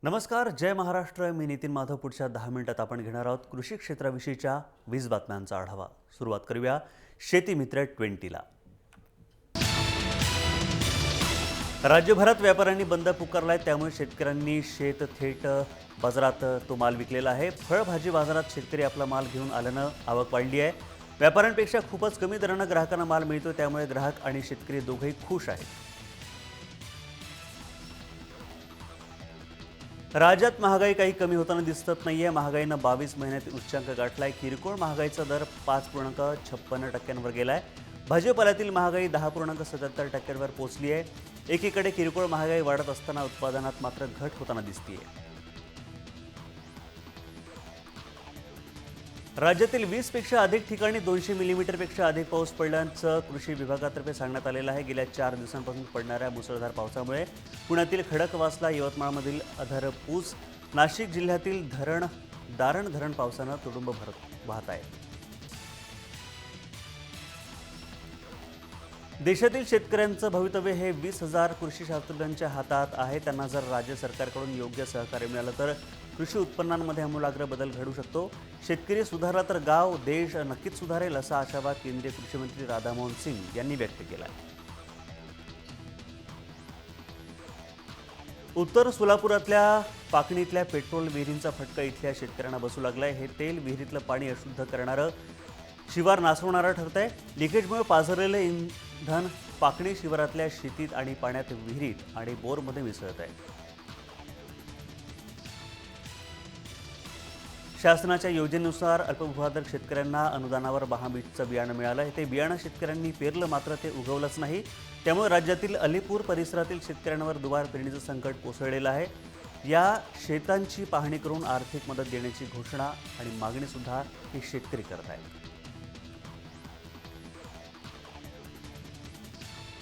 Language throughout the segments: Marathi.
नमस्कार, जय महाराष्ट्र. मी नितीन माधव. पुढच्या 10 मिनिटात आपण घेणार आहोत कृषी क्षेत्राविषयीच्या 20 बातम्यांचा आढावा. सुरुवात करूया शेती मित्र 20ला. राज्यभरात व्यापाऱ्यांनी बंद पुकारलाय, त्यामुळे शेतकऱ्यांनी शेत थेट बाजारात तो माल विकलेला आहे. फळभाजी बाजारात शेतकरी आपला माल घेऊन आल्यानं आवक वाढली आहे. व्यापाऱ्यांपेक्षा खूपच कमी दरानं ग्राहकांना माल मिळतो, त्यामुळे ग्राहक आणि शेतकरी दोघेही खुश आहेत. राज्यात महागाई काही कमी होताना दिसत नाहीये. महागाईनं 22 महिन्यात उच्चांक गाठलाय. किरकोळ महागाईचा दर 5.56% गेलाय. भाजीपाल्यातील महागाई 10.77%वर पोहोचली आहे. एकीकडे किरकोळ महागाई वाढत असताना उत्पादनात मात्र घट होताना दिसतीये. राज्यातील 20पेक्षा अधिक ठिकाणी 200 मिलीमीटरपेक्षा अधिक पाऊस पडल्याचं कृषी विभागातर्फे सांगण्यात आलेलं आहे. गेल्या 4 दिवसांपासून पडणाऱ्या मुसळधार पावसामुळे पुण्यातील खडकवासला, यवतमाळमधील अधरपूस, नाशिक जिल्ह्यातील दारण धरण पावसानं तुडुंब वाहत आहे. देशातील शेतकऱ्यांचं भवितव्य हे 20,000 कृषी शास्त्रज्ञांच्या हातात आहे. त्यांना जर राज्य सरकारकडून योग्य सहकार्य मिळालं तर कृषी उत्पन्नांमध्ये आमूलाग्र बदल घडू शकतो. शेतकरी सुधारला तर गाव, देश नक्कीच सुधारेल, असा आशावाद केंद्रीय कृषी मंत्री राधामोहन सिंग यांनी व्यक्त केला आहे. उत्तर सोलापुरातल्या पाकणीतल्या पेट्रोल विहिरींचा फटका इथल्या शेतकऱ्यांना बसू लागलाय. हे तेल विहिरीतलं पाणी अशुद्ध करणारं, शिवार नासवणारं ठरतंय. लिकेजमुळे पाझरलेलं इंधन पाकणी शिवारातल्या शेतीत आणि पाण्यात, विहिरीत आणि बोरमध्ये मिसळत आहे. शासनाच्या योजनेनुसार अल्पभूधारक शेतकऱ्यांना अनुदानावर महाबीजचं बियाणं मिळालं. ते बियाणं शेतकऱ्यांनी पेरलं, मात्र ते उगवलंच नाही. त्यामुळे राज्यातील अलीपूर परिसरातील शेतकऱ्यांवर दुबार पेरणीचं संकट कोसळलेलं आहे. या शेतांची पाहणी करून आर्थिक मदत देण्याची घोषणा आणि मागणीसुद्धा हे शेतकरी करत आहेत.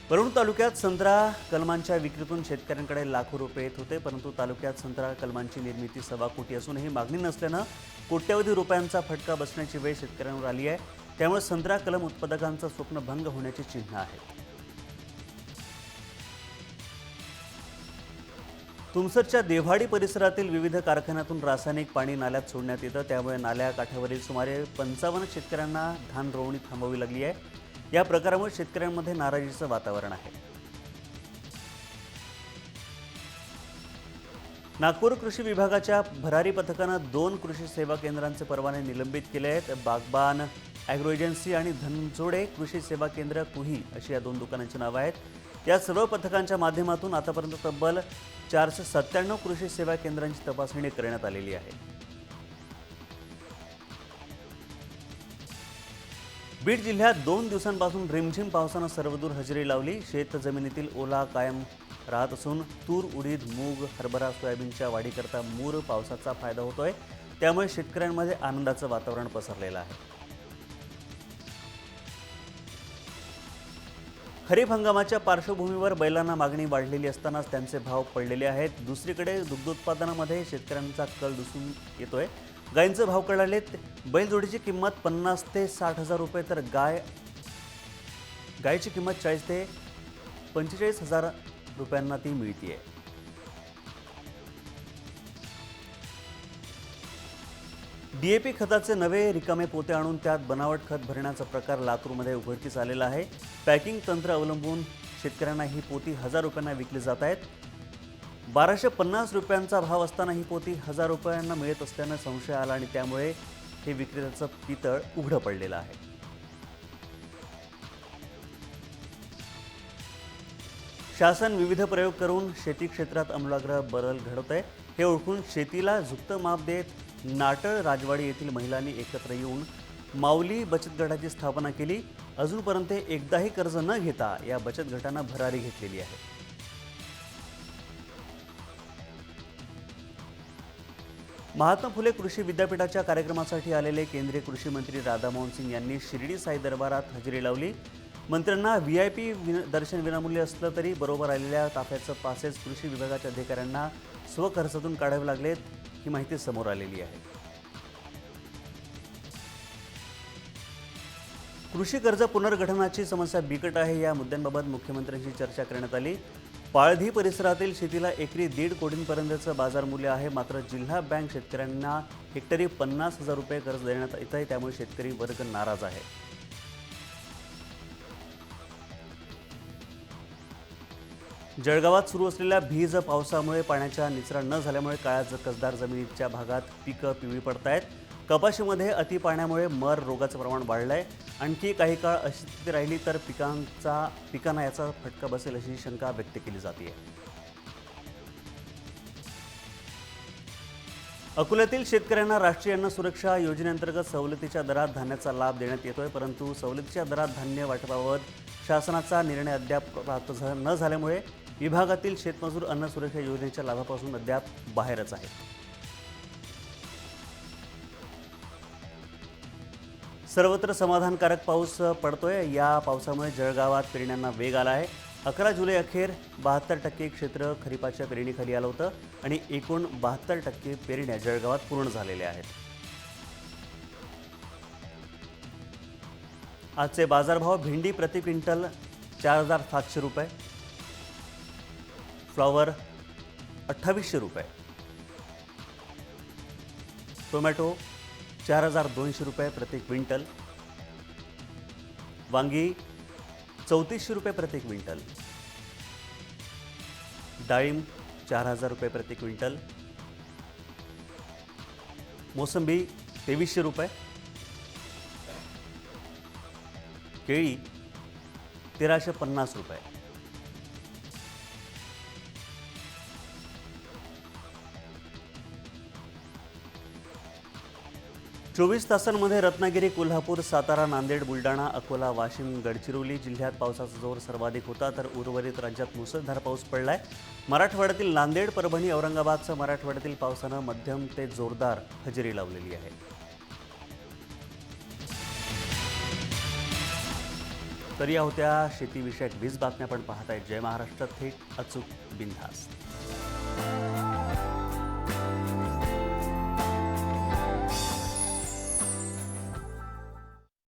परंतु तालुक्यात संत्रा कलमांच्या विक्रीतून शेतकऱ्यांकडे लाखो रुपये येत होते, परंतु तालुक्यात संत्रा कलमांची निर्मिती 1.25 कोटी असूनही मागणी नसल्यानं कोट्यवधी रुपयांचा फटका बसण्याची वेळ शेतकऱ्यांवर आली आहे. त्यामुळे संत्रा कलम उत्पादकांचं स्वप्न भंग होण्याची चिन्ह आहेत. तुमसरच्या देव्हाडी परिसरातील विविध कारखान्यातून रासायनिक पाणी नाल्यात सोडण्यात येतं. त्यामुळे नाल्या काठावरील सुमारे 55 शेतकऱ्यांना धान रोवणी थांबवावी लागली आहे. या प्रकारामुळे शेतकऱ्यांमध्ये नाराजीचं वातावरण आहे. नागपूर कृषी विभागाच्या भरारी पथकानं 2 कृषी सेवा केंद्रांचे परवाने निलंबित केले आहेत. बागबान ॲग्रो एजन्सी आणि धनजोडे कृषी सेवा केंद्र कुही अशी या 2 दुकानांची नावं आहेत. या सर्व पथकांच्या माध्यमातून आतापर्यंत तब्बल 497 कृषी सेवा केंद्रांची तपासणी करण्यात आलेली आहे. बीड जिल्ह्यात 2 दिवसांपासून रिमझिम पावसानं सर्वदूर हजेरी लावली. शेत जमिनीतील ओला कायम राहत असून तूर, उडीद, मूग, हरभरा, सोयाबीनच्या वाढीकरता मूर पावसाचा फायदा होतोय. त्यामुळे शेतकऱ्यांमध्ये आनंदाचं वातावरण पसरलेलं आहे. खरीप हंगामाच्या पार्श्वभूमीवर बैलांना मागणी वाढलेली असतानाच त्यांचे भाव पडलेले आहेत. दुसरीकडे दुग्धोत्पादनामध्ये शेतकऱ्यांचा कल दिसून येतोय. गायींचे भाव कळालेत. बैलजोडीची किंमत 50 ते 60 हजार रुपये, तर गायीची किंमत 40 ते 45 हजार रुपयांना ती मिळतीये. DAP खताचे नवे रिकामे पोते आणून त्यात बनावट खत भरण्याचा प्रकार लातूरमध्ये उघडकीस आलेला आहे. पॅकिंग तंत्र अवलंबून शेतकऱ्यांना ही पोती 1000 रुपयांना विकली जात आहेत. 1250 रुपयांचा भाव असताना ही पोती 1000 रुपयांना मिळत असल्यानं संशय आला आणि त्यामुळे हे विक्रेत्याचं पितळ उघडं पडलेलं आहे. शासन विविध प्रयोग करून शेती क्षेत्रात आमूलाग्र बदल घडवत आहे. हे ओळखून शेतीला झुकतं माप देत नाटळ राजवाडी येथील महिलांनी एकत्र येऊन माऊली बचत गटाची स्थापना केली. अजूनपर्यंत एकदाही कर्ज न घेता या बचत गटानं भरारी घेतलेली आहे. महात्मा फुले कृषी विद्यापीठाच्या कार्यक्रमासाठी आलेले केंद्रीय कृषी मंत्री राधामोहन सिंग यांनी शिर्डी साई दरबारात हजेरी लावली. मंत्र्यांना VIP दर्शन विनामूल्य असलं तरी बरोबर आलेल्या ताफ्याचं पासेस कृषी विभागाच्या अधिकाऱ्यांना स्वखर्चातून काढावे लागलेत. ही माहिती समोर आलेली आहे. कृषी कर्ज पुनर्गठनाची समस्या बिकट आहे. या मुद्द्यांबाबत मुख्यमंत्र्यांशी चर्चा करण्यात आली. पाळधी परिसरातील शेतीला एकरी 1.5 कोटींपर्यंतचं बाजार मूल्य आहे. मात्र जिल्हा बँक शेतकऱ्यांना हेक्टरी 50,000 रुपये कर्ज देण्यात येत आहे. त्यामुळे शेतकरी वर्ग नाराज आहे. जळगावात सुरू असलेल्या भीज पावसामुळे पाण्याचा निचरा न झाल्यामुळे काळ्या कसदार जमिनीच्या भागात पिकं पिवळी पडत आहेत. कपाशीमध्ये अति पाण्यामुळे मर रोगाचं प्रमाण वाढलं आहे. आणखी काही काळ अशी स्थिती राहिली तर पिकांना याचा फटका बसेल अशी शंका व्यक्त केली जाते. अकोल्यातील शेतकऱ्यांना राष्ट्रीय अन्न सुरक्षा योजनेअंतर्गत सवलतीच्या दरात धान्याचा लाभ देण्यात येतोय. परंतु सवलतीच्या दरात धान्य वाटपाबाबत शासनाचा निर्णय अद्याप प्राप्त न झाल्यामुळे विभागातील शेतमजूर अन्न सुरक्षा योजनेच्या लाभापासून अद्याप बाहेरच आहेत. सर्वत्र समाधानकारक पाऊस पडतोय. या पावसामुळे जळगावात पेरण्यांना वेग आला आहे. 11 जुलै अखेर 72% क्षेत्र खरीपाच्या पेरणीखाली आलं होतं आणि एकूण 72% पेरण्या जळगावात पूर्ण झालेल्या आहेत. आजचे बाजारभाव: भेंडी प्रति क्विंटल 4,700 रुपये, फ्लॉवर 2,800 रुपये, टोमॅटो 4,200 रुपये प्रति क्विंटल, वांगी 3,400 रुपये प्रति क्विंटल, डाळिंब 4,000 रुपये प्रति क्विंटल, मोसंबी 2,300 रुपये, केळी 1,350 रुपये. चोवीस तासांमध्ये रत्नागिरी, कोल्हापूर, सातारा, नांदेड, बुलढाणा, अकोला, वाशिम, गडचिरोली जिल्ह्यात पावसाचा जोर सर्वाधिक होता, तर उर्वरित राज्यात मुसळधार पाऊस पडलाय. मराठवाड्यातील नांदेड, परभणी, औरंगाबादसह मराठवाड्यातील पावसानं मध्यम ते जोरदार हजेरी लावलेली आहे. तर या होत्या शेतीविषयक 20 बातम्या. आपण पाहताय जय महाराष्ट्र, थेट, अचूक, बिनधास्त.